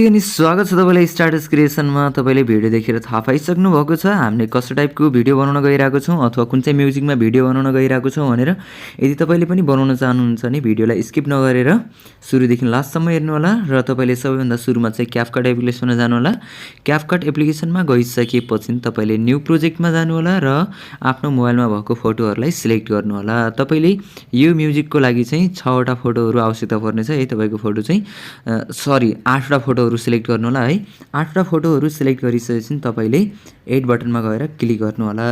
नमस्ते अनि स्वागत छ तपाईलाई स्टार्टस क्रिएसनमा। तपाईले भिडियो देखेर थाहा पाइसक्नु भएको छ हामीले कस्तो टाइपको भिडियो बनाउन गइरहेको छौं अथवा कुन चाहिँ म्युजिकमा भिडियो बनाउन गइरहेको छौं भनेर। यदि तपाईले पनि बनाउन चाहनुहुन्छ भने भिडियोलाई स्किप नगरेर सुरुदेखि लास्टसम्म हेर्नु होला र तपाईले सबैभन्दा सुरुमा चाहिँ क्यापकट एप्लिकेसनमा जानु होला। क्यापकट एप्लिकेसनमा गइसकेपछि तपाईले न्यू प्रोजेक्टमा जानु होला र आफ्नो मोबाइलमा भएको फोटोहरुलाई सिलेक्ट गर्नु होला। तपाईले यो म्युजिकको लागि चाहिँ 6 वटा फोटोहरु आवश्यकता पर्नेछ है। तपाईको फोटो चाहिँ 8 वटा फोटोहरु सिलेक्ट गर्नु होला है। 8 वटा फोटोहरु सिलेक्ट गरिसकेपछि तपाईले एड बटनमा गएर क्लिक गर्नु होला।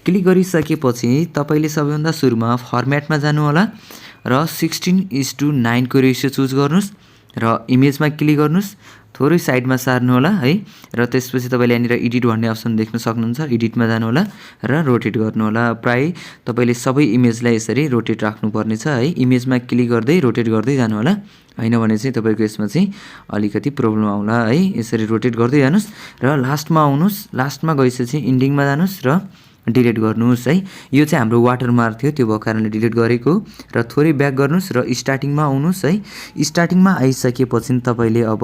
क्लिक गरिसकेपछि तपाईले सबैभन्दा सुरुमा फर्मेटमा जानु होला र 16:9 को रेशियो चुज गर्नुस् र इमेजमा क्लिक गर्नुस्। थोरै साइडमा सार्नु होला है र त्यसपछि तपाईले यहाँनिर एडिट भन्ने अप्सन देख्न सक्नुहुन्छ। एडिटमा जानु होला र रोटेट गर्नु होला। प्राय तपाईले सबै इमेजलाई यसरी रोटेट राख्नु पर्नेछ है। इमेजमा क्लिक गर्दै रोटेट गर्दै जानु होला, हैन भने चाहिँ तपाईको यसमा चाहिँ अलिकति प्रब्लम आउला है। यसरी रोटेट गर्दै जानुस् र लास्टमा आउनुस्। लास्टमा गइसकेपछि इन्डिङमा जानुस् र डिलिट गर्नुस् है। यो चाहिँ हाम्रो वाटरमार्क थियो, त्यो भएको कारणले डिलिट गरेको र थोरै ब्याक गर्नुस् र स्टार्टिङमा आउनुस् है। स्टार्टिङमा आइसकेपछि तपाईले अब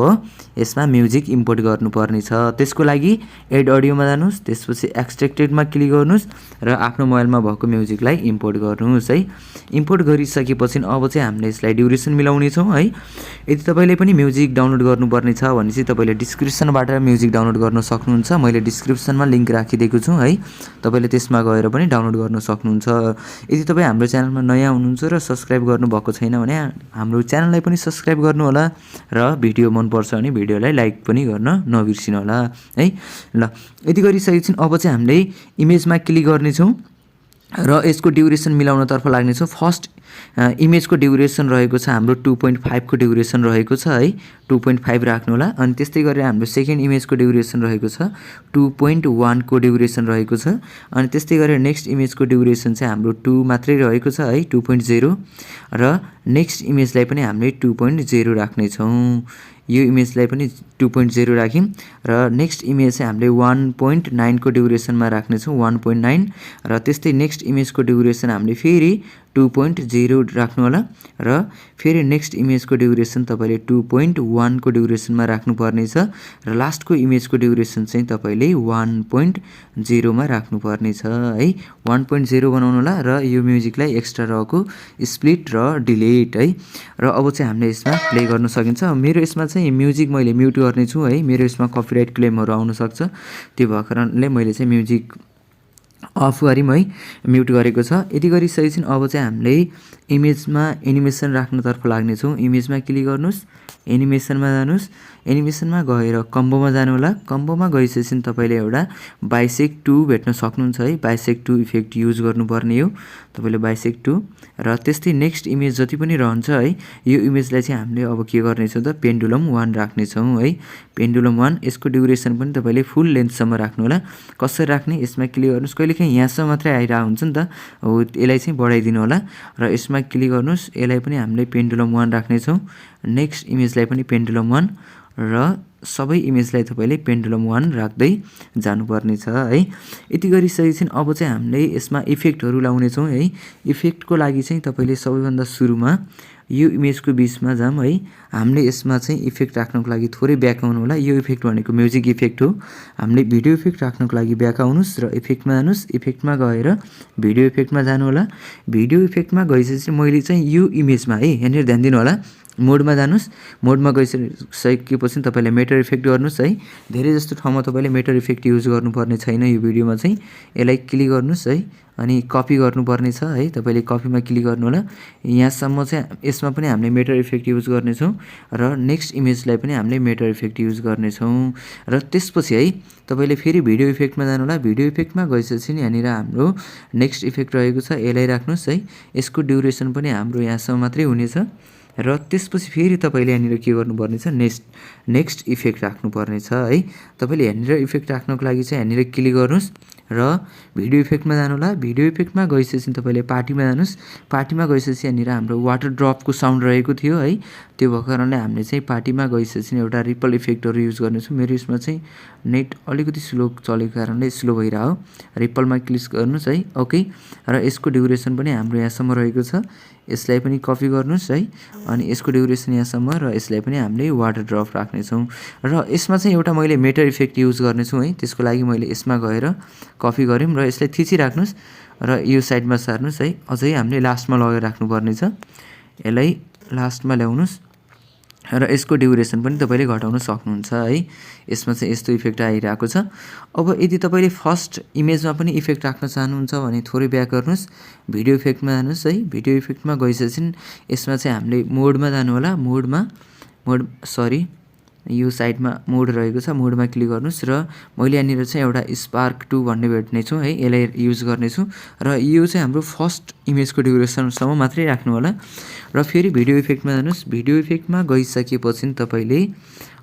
यसमा म्युजिक इम्पोर्ट गर्नुपर्ने छ। त्यसको लागि एड अडियोमा जानुस्, त्यसपछि एक्सट्र्याक्टेडमा क्लिक गर्नुस् र आफ्नो मोबाइलमा भएको म्युजिकलाई इम्पोर्ट गर्नुस् है। इम्पोर्ट गरिसकेपछि अब चाहिँ हामीले यसलाई ड्युरेसन मिलाउने छौं है। यदि तपाईले पनि म्युजिक डाउनलोड गर्नुपर्ने छ भने चाहिँ तपाईले डिस्क्रिप्सनबाट म्युजिक डाउनलोड गर्न सक्नुहुन्छ। मैले डिस्क्रिप्सनमा लिंक राखिदिएको छु है, तपाईले त्यसमा गएर पनि डाउनलोड गर्न सक्नुहुन्छ। यदि तपाई हाम्रो च्यानलमा नयाँ हुनुहुन्छ र सब्स्क्राइब गर्नुभएको छैन भने हाम्रो च्यानललाई पनि सब्स्क्राइब गर्नु होला र भिडियो मन पर्छ भने भिडियोलाई लाइक पनि गर्न नबिर्सिनु होला है। ल यति गरिसकेपछि अब चाहिँ हामीले इमेजमा क्लिक गर्ने छौं र यसको ड्युरेसन मिलाउनतर्फ लाग्ने छौं। फर्स्ट इमेजको ड्युरेसन रहेको छ हाम्रो 2.5 को ड्युरेसन रहेको छ है। 2.5 राख्नु होला। अनि त्यस्तै गरेर हाम्रो सेकेन्ड इमेजको ड्युरेसन रहेको छ 2.1 को ड्युरेसन रहेको छ। अनि त्यस्तै गरेर नेक्स्ट इमेजको ड्युरेसन चाहिँ हाम्रो 2 मात्रै रहेको छ है, 2.0 र नेक्स्ट इमेजलाई पनि हामीले 2.0 राख्ने छौं। यो इमेजलाई पनि 2.0 राख्यौं र नेक्स्ट इमेज चाहिँ हामीले 1.9 को ड्युरेसनमा राख्ने छौं, 1.9 र त्यस्तै नेक्स्ट इमेजको ड्युरेसन हामीले फेरि 2.0 राख्नु होला र फेरि नेक्स्ट इमेजको ड्युरेसन तपाईले 2.1 को ड्युरेसनमा राख्नु पर्ने छ र लास्टको इमेजको ड्युरेसन चाहिँ तपाईले 1.0 मा राख्नु पर्ने छ है। 1.0 बनाउनु होला र यो म्युजिकलाई एक्स्ट्रा रहेको स्प्लिट र डिलिट है। र अब चाहिँ हामीले यसमा प्ले गर्न सकिन्छ। मेरो यसमा चाहिँ म्युजिक मैले म्युट गर्ने छु है। मेरो यसमा कपिराइट क्लेमहरु आउन सक्छ, त्यो भएको कारणले मैले चाहिँ म्युजिक अफ गरिम है, म्युट गरेको छ। यति गरिसकेपछि अब चाहिँ हामीले इमेजमा एनिमेसन राख्नतर्फ लाग्ने छौं। इमेजमा क्लिक गर्नुस्, एनिमेसनमा जानुस्। एनिमेसनमा गएर कम्बोमा जानु होला। कम्बोमा गइसकेपछि तपाईले एउटा बाइसेक्ट 2 भेट्न सक्नुहुन्छ है। बाइसेक्ट 2 इफेक्ट युज गर्नुपर्ने हो तपाईले बाइसेक्ट 2 र त्यस्तै नेक्स्ट इमेज जति पनि रहन्छ है, यो इमेजलाई चाहिँ हामीले अब के गर्ने छौं त पेन्डुलम 1 राख्ने छौं है। पेन्डुलम 1 यसको ड्युरेसन पनि तपाईले फुल लेन्थसम्म राख्नु होला। कसरी राख्ने यसमा क्लिक गर्नुस्। कहिलेकाहीँ यहाँसम्म मात्रै आइरा हुन्छ नि त, हो यसलाई चाहिँ बढाइदिनु होला र यसमा क्लिक गर्नुस्। यसलाई पनि हामीले पेन्डुलम 1 राख्ने छौं। नेक्स्ट इमेजलाई पनि पेन्डुलम 1 र सबै इमेजलाई तपाईले पेन्डुलम 1 राख्दै जानुपर्ने छ है। यति गरिसकेपछि अब चाहिँ हामीले यसमा इफेक्टहरु लाउने छौं है। इफेक्टको लागि चाहिँ तपाईले सबैभन्दा सुरुमा यो इमेजको बीचमा जाम है। हामीले यसमा चाहिँ इफेक्ट राख्नको लागि थोरै ब्याक आउनु होला। यो इफेक्ट भनेको म्युजिक इफेक्ट हो। हामीले भिडियो इफेक्ट राख्नको लागि ब्याक आउनुस् र इफेक्टमा जानुस्। इफेक्टमा गएर भिडियो इफेक्टमा जानु होला। भिडियो इफेक्टमा गइसकेपछि मैले चाहिँ यो इमेजमा है, यहाँनिर ध्यान दिनु होला, मोडमा जानुस्। मोडमा गइसकेपछि तपाईले मेटेर इफेक्ट गर्नुस् है। धेरै जस्तो ठाउँमा तपाईले मेटेर इफेक्ट युज गर्नुपर्ने छैन यो भिडियोमा चाहिँ। यसलाई क्लिक गर्नुस् है अनि कपी गर्नुपर्ने छ है। तपाईले कपीमा क्लिक गर्नु होला। यहाँसम्म चाहिँ यसमा पनि हामीले मेटेर इफेक्ट युज गर्ने छौं र नेक्स्ट इमेजलाई पनि हामीले मेटेर इफेक्ट युज गर्ने छौं। र त्यसपछि है तपाईले फेरि भिडियो इफेक्टमा जानु होला। भिडियो इफेक्टमा गइसकेपछि यहाँनिर हाम्रो नेक्स्ट इफेक्ट रहेको छ, यसलाई राख्नुस् है। यसको ड्युरेसन पनि हाम्रो यहाँसम्म मात्रै हुनेछ र त्यसपछि फेरि तपाईले यहाँनिर के गर्नुपर्ने छ, नेक्स्ट इफेक्ट राख्नुपर्ने छ है। तपाईले यहाँनिर इफेक्ट राख्नको लागि चाहिँ यहाँनिर क्लिक गर्नुस् र भिडियो इफेक्टमा जानु होला। भिडियो इफेक्टमा गइसकेपछि तपाईले पार्टीमा जानुस्। पार्टीमा गइसकेपछि यहाँनिर हाम्रो वाटर ड्रपको साउन्ड रहेको थियो है। त्यो भएको कारणले हामीले चाहिँ पार्टीमा गइसकेपछि एउटा रिपल इफेक्टहरु युज गर्नेछौं। मेरो यसमा चाहिँ नेट अलिकति स्लो चलेको कारणले स्लो भइरायो। रिपलमा क्लिक गर्नुस् है। ओके र यसको ड्युरेसन पनि हाम्रो यहाँसम्म रहेको छ। यसलाई पनि कपी गर्नुस् है। अनि यसको ड्युरेसन यहाँसम्म र यसलाई पनि हामीले वाटर ड्रप राख्नेछौँ र यसमा चाहिँ एउटा मैले मेटेर इफेक्ट युज गर्नेछु है। त्यसको लागि मैले यसमा गएर कपी गऱ्यौँ र यसलाई थिचिराख्नुस् र यो साइडमा सार्नुस् है। अझै हामीले लास्टमा लगेर राख्नुपर्ने छ। यसलाई लास्टमा ल्याउनुस् र यसको ड्युरेसन पनि तपाईँले घटाउन सक्नुहुन्छ है। यसमा चाहिँ यस्तो इफेक्ट आइरहेको छ। अब यदि तपाईँले फर्स्ट इमेजमा पनि इफेक्ट राख्न चाहनुहुन्छ भने थोरै ब्याक गर्नुहोस्, भिडियो इफेक्टमा जानुहोस् है। भिडियो इफेक्टमा गइसकेपछि यसमा चाहिँ हामीले मोडमा जानु होला। यो साइडमा मोड रहेको छ, मोडमा क्लिक गर्नुहोस् र मैले यहाँनिर चाहिँ एउटा स्पार्क 2 भन्ने भेट्नेछु है। यसलाई युज गर्नेछु र यो चाहिँ हाम्रो फर्स्ट इमेजको ड्युरेसनसम्म मात्रै राख्नु होला र फेरि भिडियो इफेक्टमा जानुहोस्। भिडियो इफेक्टमा गइसकेपछि तपाईँले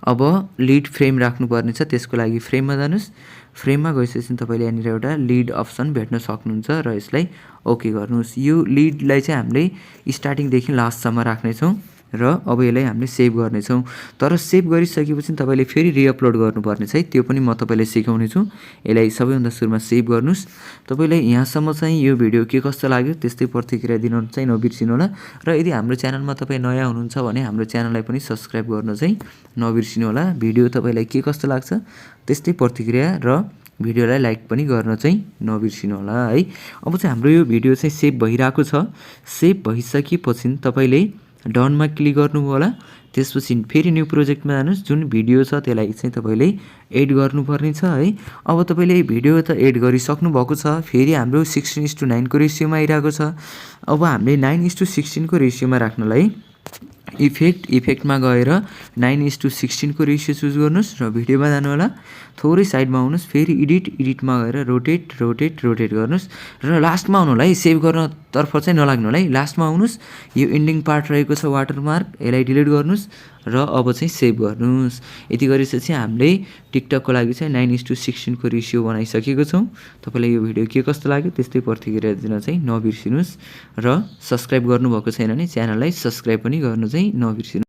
अब लिड फ्रेम राख्नुपर्ने छ। त्यसको लागि फ्रेममा जानुहोस्। फ्रेममा गइसकेपछि तपाईँले यहाँनिर एउटा लिड अप्सन भेट्न सक्नुहुन्छ र यसलाई ओके गर्नुहोस्। यो लिडलाई चाहिँ हामीले स्टार्टिङदेखि लास्टसम्म राख्नेछौँ र अब यसलाई हामीले सेभ गर्नेछौँ। तर सेभ गरिसकेपछि तपाईँले फेरि रिअपलोड गर्नुपर्ने छ है। त्यो पनि म तपाईँलाई सिकाउने छु। यसलाई सबैभन्दा सुरुमा सेभ गर्नुहोस्। तपाईँलाई यहाँसम्म चाहिँ यो भिडियो के कस्तो लाग्यो त्यस्तै प्रतिक्रिया दिनु चाहिँ नबिर्सिनु होला र यदि हाम्रो च्यानलमा तपाईँ नयाँ हुनुहुन्छ भने हाम्रो च्यानललाई पनि सब्सक्राइब गर्न चाहिँ नबिर्सिनु होला। भिडियो तपाईँलाई के कस्तो लाग्छ त्यस्तै प्रतिक्रिया र भिडियोलाई लाइक पनि गर्न चाहिँ नबिर्सिनु होला है। अब चाहिँ हाम्रो यो भिडियो चाहिँ सेभ भइरहेको छ। सेभ भइसकेपछि तपाईँले डनमा क्लिक गर्नु होला। त्यसपछि फेरि न्यू प्रोजेक्टमा जानुहोस्। जुन भिडियो छ त्यसलाई चाहिँ तपाईँले एड गर्नुपर्ने छ है। अब तपाईँले भिडियो त एड गरिसक्नु भएको छ। फेरि हाम्रो 16:9 को रेसियोमा आइरहेको छ। अब हामीले 9:16 को रेसियोमा राख्नलाई इफेक्टमा गएर 9:16 को रेसियो चुज गर्नुहोस् र भिडियोमा जानु होला। थोरै साइडमा आउनुहोस्। फेरि एडिटमा गएर रोटेट गर्नुहोस् र लास्टमा आउनु होला है। सेभ गर्नतर्फ चाहिँ नलाग्नु होला है। लास्टमा आउनुहोस्। यो एन्डिङ पार्ट रहेको छ वाटरमार्क, यसलाई डिलिट गर्नुहोस् र अब चाहिँ सेभ गर्नुहोस्। यति गरिसकेपछि हामीले टिकटकको लागि चाहिँ 9:16 को रेसियो बनाइसकेको छौँ। तपाईँलाई यो भिडियो के कस्तो लाग्यो त्यस्तै प्रतिक्रिया दिन चाहिँ नबिर्सिनुहोस् र सब्सक्राइब गर्नुभएको छैन भने च्यानललाई सब्सक्राइब पनि गर्नु चाहिँ नबिर्सिनु।